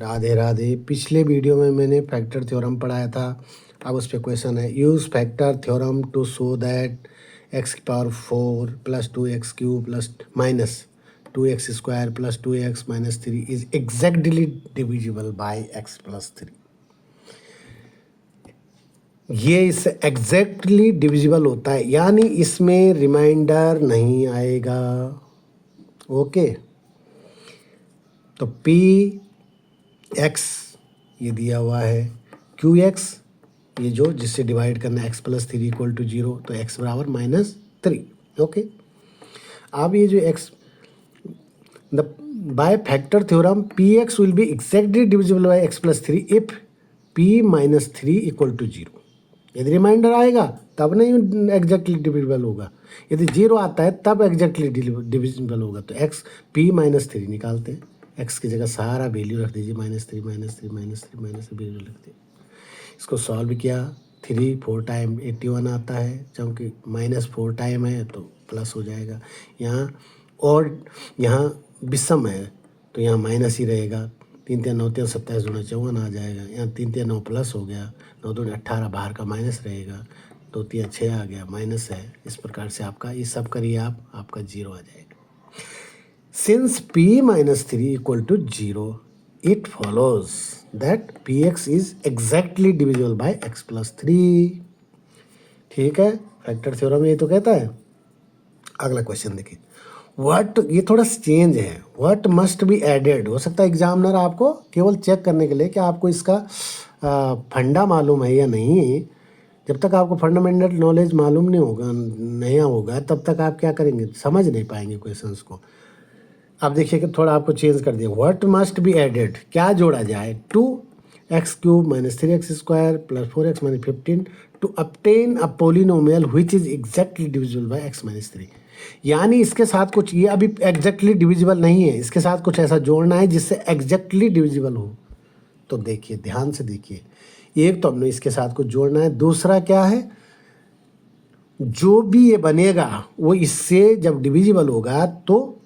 राधे राधे। पिछले वीडियो में मैंने फैक्टर थ्योरम पढ़ाया था। अब उस पर क्वेश्चन है, use factor theorem to show that x की power 4 plus 2x cube plus minus 2x square plus 2x minus 3 is exactly divisible by x plus 3। ये इससे एग्जैक्टली डिविजिबल होता है, यानी इसमें रिमाइंडर नहीं आएगा। ओके, तो पी एक्स ये दिया हुआ है, क्यू एक्स ये जो जिससे डिवाइड करना है एक्स प्लस 3 इक्वल टू 0, तो एक्स बराबर -3। ओके, अब ये जो x the by factor theorem p x will be exactly divisible by x plus 3 if p -3 equal to 0। यदि रिमाइंडर आएगा तब नहीं एग्जैक्टली डिविजिबल होगा, यदि 0 आता है तब एग्जैक्टली डिविजिबल होगा। तो एक्स पी -3 निकालते हैं, एक्स की जगह सारा वैल्यू रख दीजिए, -3 -3 -3 -3 वैल्यू रख दीजिए। इसको सॉल्व किया, 3 4 टाइम 81 आता है, क्योंकि -4 टाइम है तो प्लस हो जाएगा। यहाँ और यहाँ विषम है तो यहाँ माइनस ही रहेगा। 3 3 9 3 27 दूना 54 आ जाएगा। यहाँ 3 3 9 प्लस हो गया, 9 दूना 18 बाहर का माइनस रहेगा, 2 3 6 आ गया माइनस है। इस प्रकार से आपका ये सब करिए आपका 0 आ जाएगा। Since p minus 3 equal to 0, it follows that px is exactly divisible by x plus 3। ठीक है, फैक्टर थ्योरम ये तो कहता है। अगला क्वेश्चन देखिए, व्हाट, ये थोड़ा चेंज है, व्हाट मस्ट बी एडेड। हो सकता है एग्जामिनर आपको केवल चेक करने के लिए कि आपको इसका फंडा मालूम है या नहीं। जब तक आपको फंडामेंटल नॉलेज मालूम नहीं होगा तब तक आप क्या करेंगे, समझ नहीं पाएंगे क्वेश्चंस को। अब देखिए कि थोड़ा आपको चेंज कर दिया, व्हाट मस्ट बी एडेड, क्या जोड़ा जाए, 2x cube minus 3x square plus 4x minus 15 to obtain a polynomial which is exactly divisible by x minus 3। यानी इसके साथ कुछ, ये अभी एग्जैक्टली डिविजिबल नहीं है, इसके साथ कुछ ऐसा जोड़ना है जिससे एग्जैक्टली डिविजिबल हो। तो देखिए, ध्यान से देखिए, एक तो हमने इसके साथ कुछ जोड़ना है, दूसरा क्या है, जो भी ये बनेगा वो इससे जब डिविजिबल होगा तो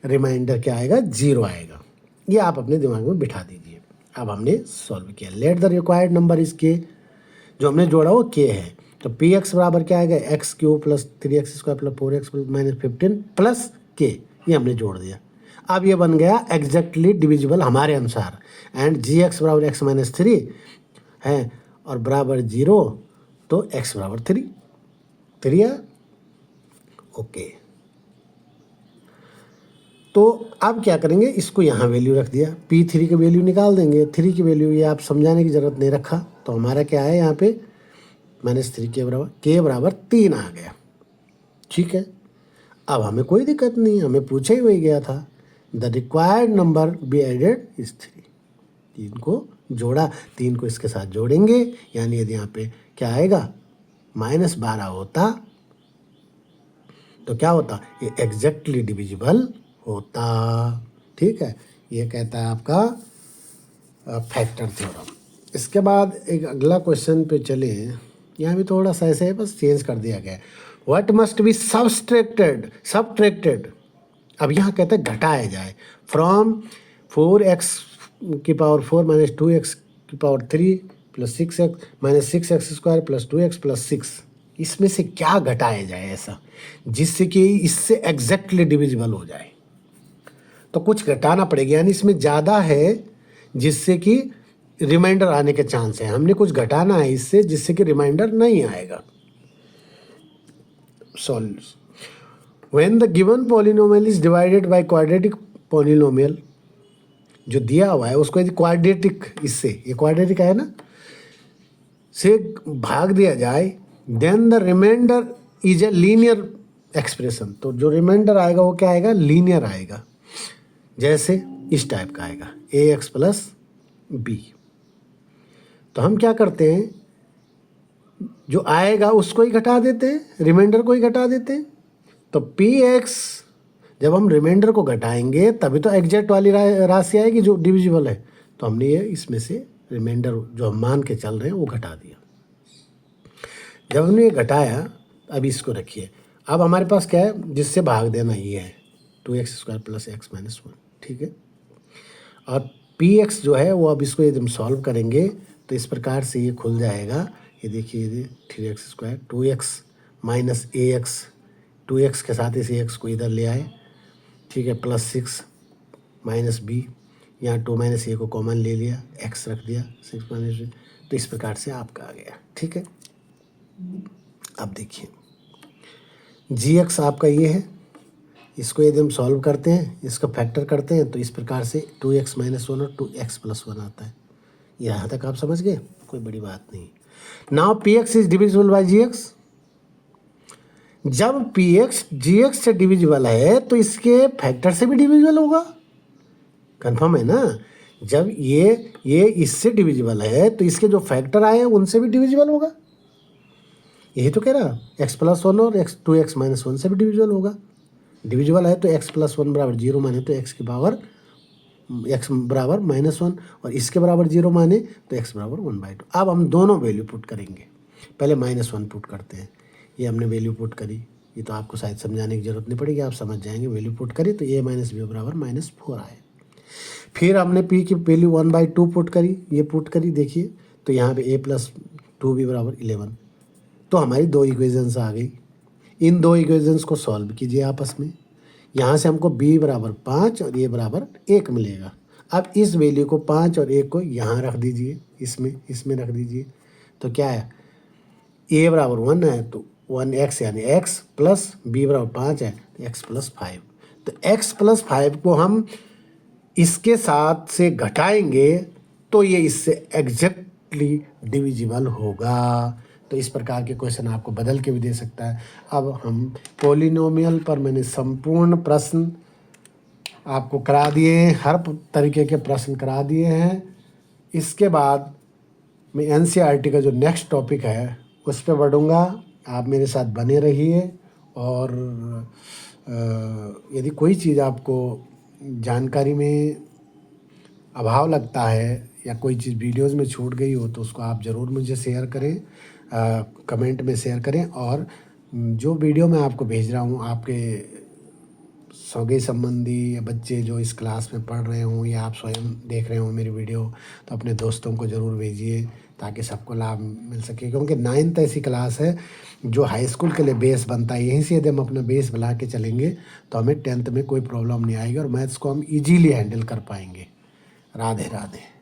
रिमाइंडर क्या आएगा, 0 आएगा। ये आप अपने दिमाग में बिठा दीजिए। अब हमने सॉल्व किया, let the required number is के, जो हमने जोड़ा वो के है। तो पी एक्स बराबर क्या आएगा, x cube plus 3x square plus 4x minus 15 plus के, ये हमने जोड़ दिया। अब ये बन गया एग्जैक्टली डिविजिबल हमारे अनुसार। एंड जी एक्स बराबर एक्स माइनस 3 है और बराबर 0, तो एक्स बराबर 3 है। ओके, तो अब क्या करेंगे, इसको यहाँ वैल्यू रख दिया, P3 की वैल्यू निकाल देंगे। 3 की वैल्यू ये आप समझाने की ज़रूरत नहीं रखा, तो हमारा क्या है यहाँ पे -3 के बराबर 3 आ गया। ठीक है, अब हमें कोई दिक्कत नहीं, हमें पूछा ही वही गया था, the required number be added is 3। 3 को जोड़ा, 3 को इसके साथ जोड़ेंगे, यानी यदि यहाँ पे क्या आएगा -12 होता तो क्या होता, ये एग्जैक्टली डिविजिबल होता। ठीक है, ये कहता है आपका फैक्टर थ्योरम। इसके बाद एक अगला क्वेश्चन पे चले, यहाँ भी थोड़ा सा ऐसे बस चेंज कर दिया गया है, व्हाट मस्ट बी सबट्रैक्टेड। अब यहाँ कहते हैं घटाया जाए, फ्रॉम 4x की पावर 4 माइनस 2x की power 3 plus 6x minus 6x square plus 2x plus 6। इसमें से क्या घटाया जाए ऐसा जिससे कि इससे एग्जैक्टली डिविजिबल हो जाए। तो कुछ घटाना पड़ेगा, यानी इसमें ज़्यादा है जिससे कि रिमाइंडर आने के चांस है, हमने कुछ घटाना है इससे जिससे कि रिमाइंडर नहीं आएगा। Solve when the given polynomial is divided by quadratic polynomial, जो दिया हुआ है उसको यदि क्वाड्रेटिक, इससे ये क्वाड्रेटिक है ना, से भाग दिया जाए, then the remainder is a linear expression. तो जो रिमाइंडर आएगा वो क्या आएगा, लीनियर आएगा, जैसे इस टाइप का आएगा ax प्लस बी। तो हम क्या करते हैं, जो आएगा उसको ही घटा देते हैं, रिमाइंडर को ही घटा देते हैं। तो px जब हम रिमाइंडर को घटाएंगे तभी तो एग्जैक्ट वाली राशि आएगी जो डिविजिबल है। तो हमने ये इसमें से रिमाइंडर जो हम मान के चल रहे हैं वो घटा दिया। जब हमने ये घटाया, अब इसको रखिए, अब हमारे पास क्या है जिससे भाग देना, ये है 2x square plus x minus 1। ठीक है, और पी एक्स जो है वो अब इसको यदि हम सॉल्व करेंगे तो इस प्रकार से ये खुल जाएगा। ये देखिए, ये 3x² 2x माइनस ए एक्स, 2x के साथ इस एक्स को इधर ले आए, ठीक है, प्लस 6 माइनस बी, यहाँ 2 माइनस ए को कॉमन ले लिया, x रख दिया, 6 माइनस बी, तो इस प्रकार से आपका आ गया। ठीक है, अब देखिए जी एक्स आपका ये है, इसको यदि हम सॉल्व करते हैं, इसका फैक्टर करते हैं तो इस प्रकार से 2x माइनस 1 और 2x प्लस 1 आता है। यहाँ तक आप समझ गए, कोई बड़ी बात नहीं। Now p x is divisible by g x. जब पी एक्स जी एक्स से डिविजिबल है तो इसके फैक्टर से भी डिविजिबल होगा, कंफर्म है ना। जब ये इससे डिविजिबल है तो इसके जो फैक्टर आए हैं उनसे भी डिविजिबल होगा। यही तो कह रहा, x प्लस 1 और 2x माइनस 1 से भी डिविजिबल होगा। डिविजिबल है तो x प्लस 1 बराबर 0 माने तो x की पावर x बराबर -1 और इसके बराबर 0 माने तो x बराबर 1/2। अब हम दोनों वैल्यू पुट करेंगे। पहले -1 पुट करते हैं। ये हमने वैल्यू पुट करी, ये तो आपको शायद समझाने की जरूरत नहीं पड़ेगी, आप समझ जाएंगे। वैल्यू पुट करी तो a माइनस बी बराबर -4 आए। फिर हमने p की वैल्यू 1/2 पुट करी, ये पुट करी, देखिए तो यहाँ पे a प्लस 2b बराबर 11। तो हमारी दो इक्वेशंस आ गई। इन दो इक्वेशंस को सॉल्व कीजिए आपस में। यहाँ से हमको b बराबर 5 और a बराबर 1 मिलेगा। अब इस वैल्यू को 5 और 1 को यहाँ रख दीजिए, इसमें रख दीजिए, तो क्या है, a बराबर 1 है तो 1x यानी x प्लस b बराबर 5 है तो x प्लस 5। तो x प्लस 5 को हम इसके साथ से घटाएंगे तो ये इससे एग्जैक्टली डिविजिबल होगा। तो इस प्रकार के क्वेश्चन आपको बदल के भी दे सकता है। अब हम पॉलिनोमियल पर मैंने संपूर्ण प्रश्न आपको करा दिए हैं, हर तरीके के प्रश्न करा दिए हैं। इसके बाद मैं एनसीईआरटी का जो नेक्स्ट टॉपिक है उस पर बढ़ूँगा। आप मेरे साथ बने रहिए और यदि कोई चीज़ आपको जानकारी में अभाव लगता है या कोई चीज़ वीडियोस में छूट गई हो तो उसको आप ज़रूर मुझे शेयर करें, कमेंट में शेयर करें। और जो वीडियो मैं आपको भेज रहा हूँ, आपके सगे संबंधी या बच्चे जो इस क्लास में पढ़ रहे हों या आप स्वयं देख रहे हों मेरी वीडियो, तो अपने दोस्तों को ज़रूर भेजिए ताकि सबको लाभ मिल सके। क्योंकि 9th ऐसी क्लास है जो हाई स्कूल के लिए बेस बनता है। यहीं से यदि हम अपना बेस बना के चलेंगे तो हमें 10th में कोई प्रॉब्लम नहीं आएगी और मैथ्स को हम इजीली हैंडल कर पाएंगे। राधे राधे।